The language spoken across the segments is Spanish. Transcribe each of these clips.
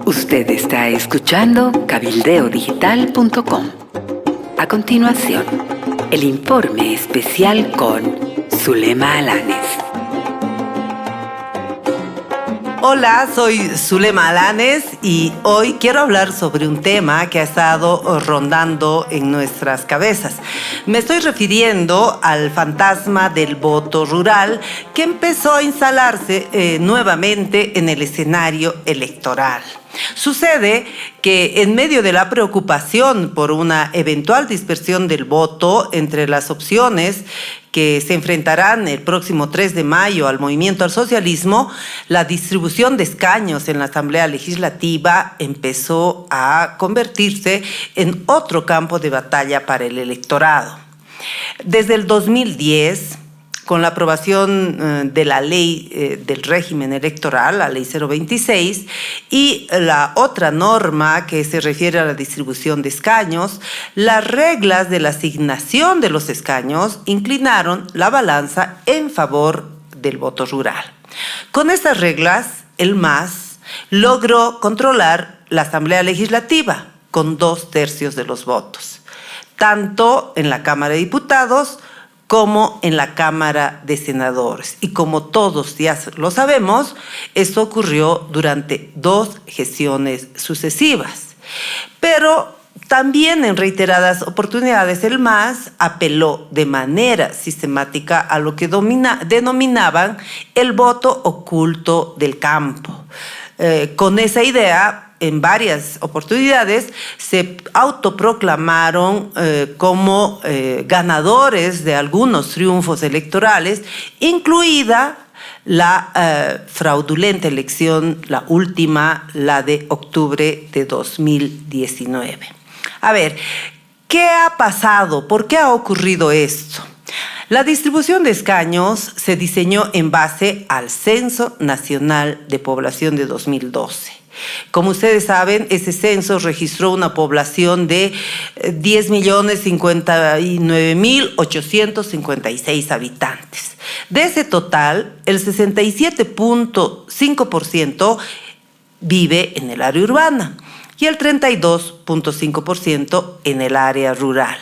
Usted está escuchando cabildeodigital.com. A continuación, el informe especial con Zulema Alanes. Hola, soy Zulema Alanes y hoy quiero hablar sobre un tema que ha estado rondando en nuestras cabezas. Me estoy refiriendo al fantasma del voto rural que empezó a instalarse nuevamente en el escenario electoral. Sucede que en medio de la preocupación por una eventual dispersión del voto entre las opciones que se enfrentarán el próximo 3 de mayo al movimiento al socialismo, la distribución de escaños en la Asamblea Legislativa empezó a convertirse en otro campo de batalla para el electorado. Desde el 2010, con la aprobación de la ley del régimen electoral, la ley 026, y la otra norma que se refiere a la distribución de escaños, las reglas de la asignación de los escaños inclinaron la balanza en favor del voto rural. Con estas reglas, el MAS logró controlar la Asamblea Legislativa con 2/3 de los votos, tanto en la Cámara de Diputados como en la Cámara de Senadores. Y como todos ya lo sabemos, esto ocurrió durante 2 gestiones sucesivas. Pero también en reiteradas oportunidades el MAS apeló de manera sistemática a lo que denominaban el voto oculto del campo. Con esa idea, en varias oportunidades se autoproclamaron como ganadores de algunos triunfos electorales, incluida la fraudulenta elección, la última, la de octubre de 2019. A ver, ¿qué ha pasado? ¿Por qué ha ocurrido esto? La distribución de escaños se diseñó en base al Censo Nacional de Población de 2012. Como ustedes saben, ese censo registró una población de 10.059.856 habitantes. De ese total, el 67.5% vive en el área urbana y el 32.5% en el área rural.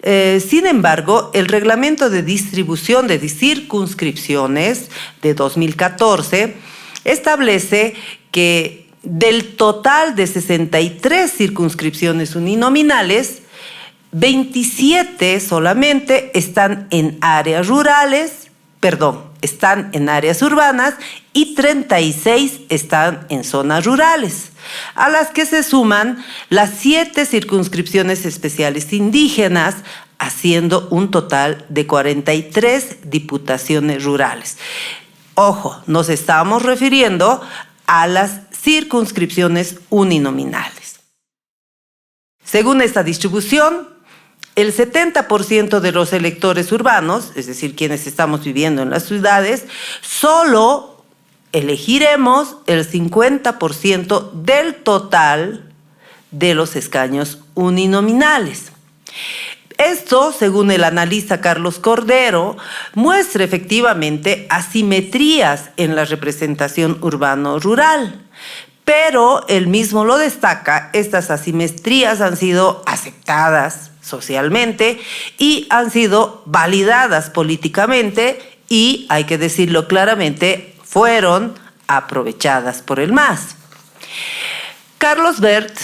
Sin embargo, el reglamento de distribución de circunscripciones de 2014 establece que del total de 63 circunscripciones uninominales, 27 solamente están en áreas urbanas y 36 están en zonas rurales, a las que se suman las 7 circunscripciones especiales indígenas, haciendo un total de 43 diputaciones rurales. Ojo, nos estamos refiriendo a las circunscripciones uninominales. Según esta distribución, el 70% de los electores urbanos, es decir, quienes estamos viviendo en las ciudades, solo elegiremos el 50% del total de los escaños uninominales. Esto, según el analista Carlos Cordero, muestra efectivamente asimetrías en la representación urbano-rural. Pero él mismo lo destaca, estas asimetrías han sido aceptadas socialmente y han sido validadas políticamente y, hay que decirlo claramente, fueron aprovechadas por el MAS. Carlos Bert,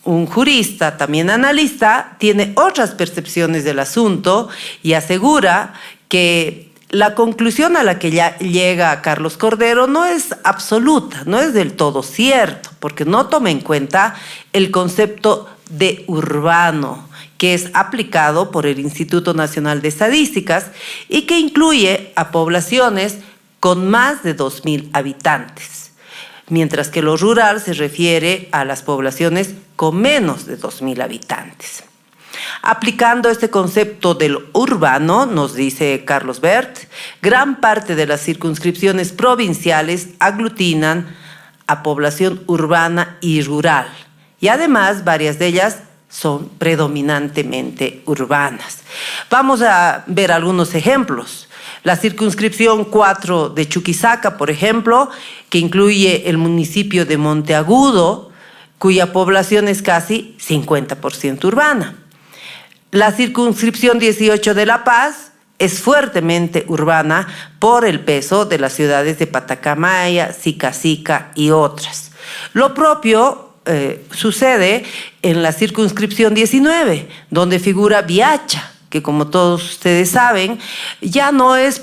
un jurista, también analista, tiene otras percepciones del asunto y asegura que la conclusión a la que llega Carlos Cordero no es absoluta, no es del todo cierto, porque no toma en cuenta el concepto de urbano, que es aplicado por el Instituto Nacional de Estadísticas y que incluye a poblaciones con más de 2.000 habitantes, mientras que lo rural se refiere a las poblaciones con menos de 2.000 habitantes. Aplicando este concepto del urbano, nos dice Carlos Bert, gran parte de las circunscripciones provinciales aglutinan a población urbana y rural, y además varias de ellas son predominantemente urbanas. Vamos a ver algunos ejemplos. La circunscripción 4 de Chuquisaca, por ejemplo, que incluye el municipio de Monteagudo, cuya población es casi 50% urbana. La circunscripción 18 de La Paz es fuertemente urbana por el peso de las ciudades de Patacamaya, Sica y otras. Lo propio sucede en la circunscripción 19, donde figura Viacha, que como todos ustedes saben, ya no es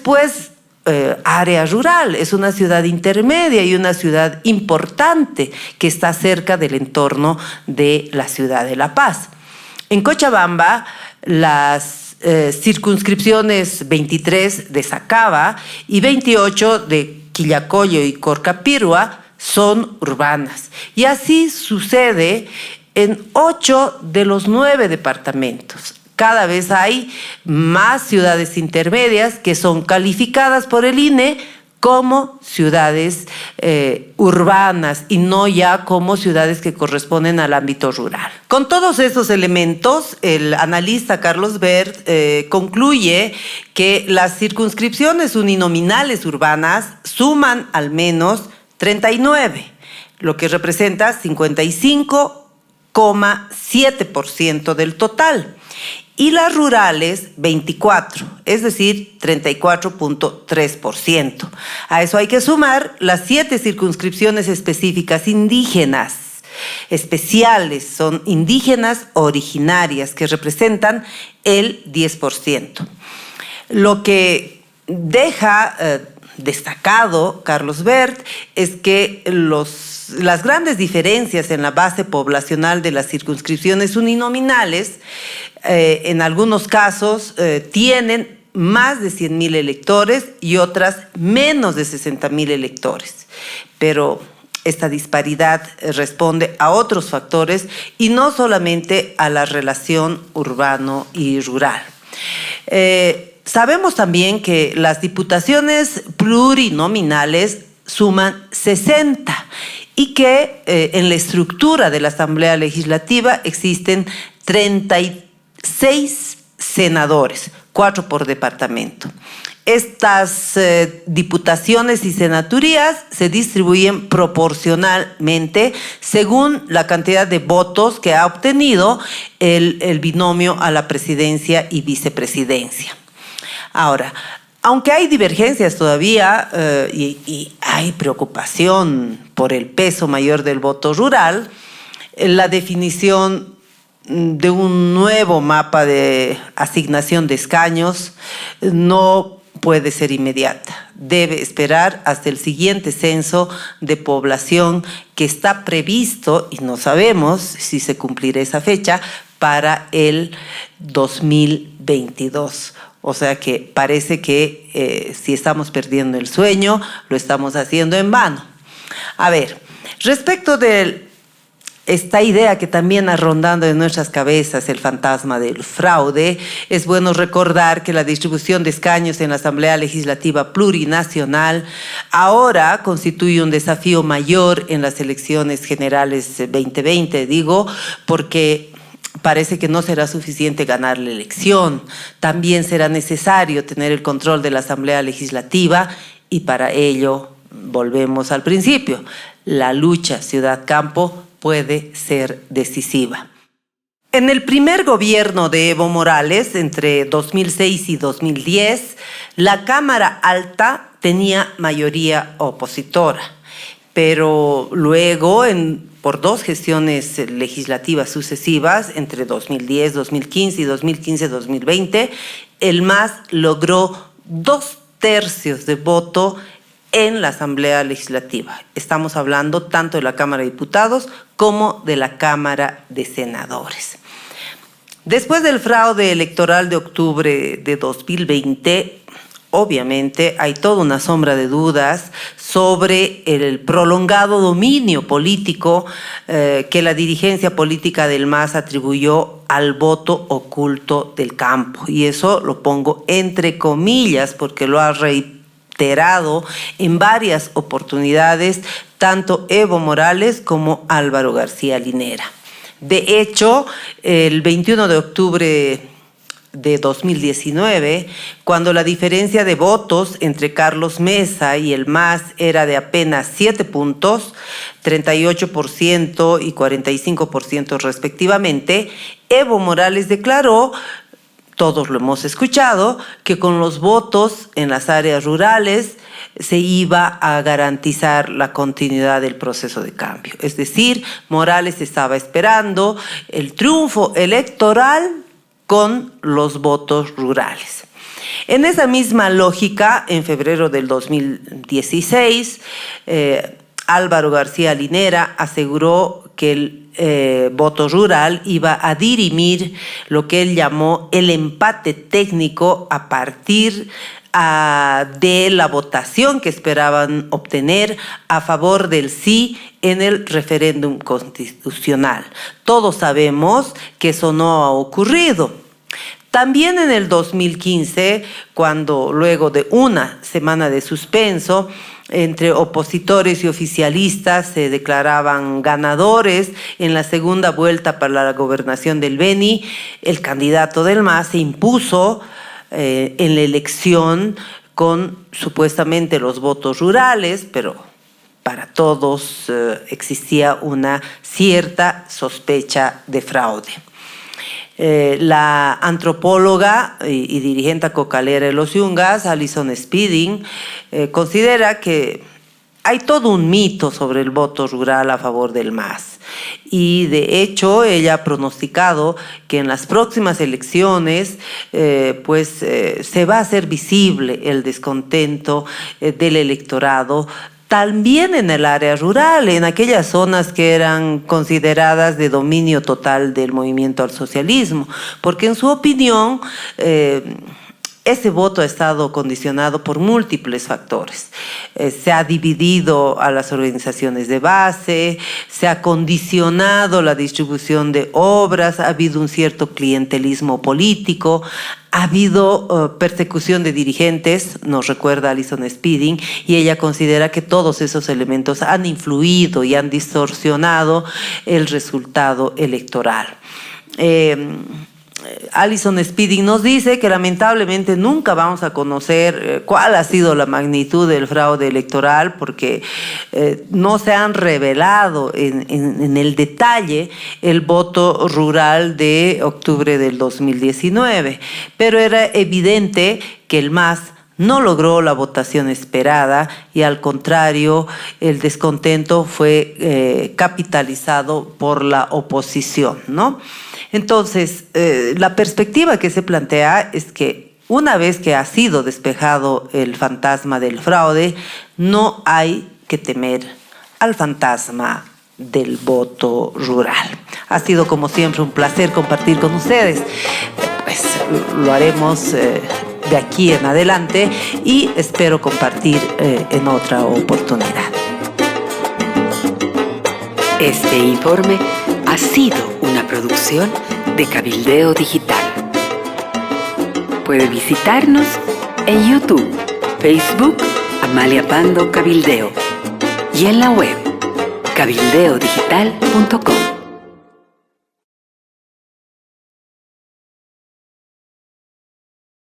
área rural, es una ciudad intermedia y una ciudad importante que está cerca del entorno de la ciudad de La Paz. En Cochabamba, las circunscripciones 23 de Sacaba y 28 de Quillacollo y Corcapirua son urbanas. Y así sucede en 8 de los 9 departamentos. Cada vez hay más ciudades intermedias que son calificadas por el INE como ciudades urbanas y no ya como ciudades que corresponden al ámbito rural. Con todos esos elementos, el analista Carlos Bert concluye que las circunscripciones uninominales urbanas suman al menos 39, lo que representa 55,7% del total. Y las rurales, 24, es decir, 34,3%. A eso hay que sumar las 7 circunscripciones específicas indígenas, especiales, son indígenas originarias, que representan el 10%. Lo que deja destacado Carlos Bert es que las grandes diferencias en la base poblacional de las circunscripciones uninominales en algunos casos tienen más de 100,000 electores y otras menos de 60,000 electores. Pero esta disparidad responde a otros factores y no solamente a la relación urbano y rural. Sabemos también que las diputaciones plurinominales suman 60 y que en la estructura de la Asamblea Legislativa existen 36 senadores, 4 por departamento. Estas diputaciones y senaturías se distribuyen proporcionalmente según la cantidad de votos que ha obtenido el binomio a la presidencia y vicepresidencia. Ahora, aunque hay divergencias todavía y hay preocupación por el peso mayor del voto rural, la definición de un nuevo mapa de asignación de escaños no puede ser inmediata. Debe esperar hasta el siguiente censo de población que está previsto, y no sabemos si se cumplirá esa fecha, para el 2022. O sea que parece que si estamos perdiendo el sueño, lo estamos haciendo en vano. A ver, respecto de esta idea que también ha rondando en nuestras cabezas, el fantasma del fraude, es bueno recordar que la distribución de escaños en la Asamblea Legislativa Plurinacional ahora constituye un desafío mayor en las elecciones generales 2020, porque parece que no será suficiente ganar la elección. También será necesario tener el control de la Asamblea Legislativa y para ello, volvemos al principio, la lucha ciudad-campo puede ser decisiva. En el primer gobierno de Evo Morales, entre 2006 y 2010, la Cámara Alta tenía mayoría opositora, pero luego, por 2 gestiones legislativas sucesivas, entre 2010, 2015 y 2015-2020, el MAS logró 2/3 de voto en la Asamblea Legislativa. Estamos hablando tanto de la Cámara de Diputados como de la Cámara de Senadores. Después del fraude electoral de octubre de 2020, obviamente hay toda una sombra de dudas sobre el prolongado dominio político que la dirigencia política del MAS atribuyó al voto oculto del campo. Y eso lo pongo entre comillas porque lo ha reiterado en varias oportunidades tanto Evo Morales como Álvaro García Linera. De hecho, el 21 de octubre de 2019, cuando la diferencia de votos entre Carlos Mesa y el MAS era de apenas 7 puntos, 38% y 45% respectivamente, Evo Morales declaró, todos lo hemos escuchado, que con los votos en las áreas rurales se iba a garantizar la continuidad del proceso de cambio. Es decir, Morales estaba esperando el triunfo electoral con los votos rurales. En esa misma lógica, en febrero del 2016, Álvaro García Linera aseguró que el voto rural iba a dirimir lo que él llamó el empate técnico a partir de la votación que esperaban obtener a favor del sí en el referéndum constitucional. Todos sabemos que eso no ha ocurrido. También en el 2015, cuando luego de una semana de suspenso, entre opositores y oficialistas se declaraban ganadores en la segunda vuelta para la gobernación del Beni, el candidato del MAS se impuso en la elección con supuestamente los votos rurales, pero para todos existía una cierta sospecha de fraude. La antropóloga y dirigente cocalera de los Yungas, Alison Spedding, considera que hay todo un mito sobre el voto rural a favor del MAS. Y de hecho ella ha pronosticado que en las próximas elecciones se va a hacer visible el descontento del electorado también en el área rural, en aquellas zonas que eran consideradas de dominio total del movimiento al socialismo, porque en su opinión ese voto ha estado condicionado por múltiples factores. Se ha dividido a las organizaciones de base, se ha condicionado la distribución de obras, ha habido un cierto clientelismo político, ha habido persecución de dirigentes, nos recuerda Alison Spedding, y ella considera que todos esos elementos han influido y han distorsionado el resultado electoral. Alison Spedding nos dice que lamentablemente nunca vamos a conocer cuál ha sido la magnitud del fraude electoral porque no se han revelado en el detalle el voto rural de octubre del 2019, pero era evidente que el MAS no logró la votación esperada y al contrario el descontento fue capitalizado por la oposición, ¿no? Entonces, la perspectiva que se plantea es que una vez que ha sido despejado el fantasma del fraude, no hay que temer al fantasma del voto rural. Ha sido como siempre un placer compartir con ustedes. Pues lo haremos de aquí en adelante y espero compartir en otra oportunidad. Este informe ha sido una producción de Cabildeo Digital. Puede visitarnos en YouTube, Facebook, Amalia Pando Cabildeo y en la web cabildeodigital.com.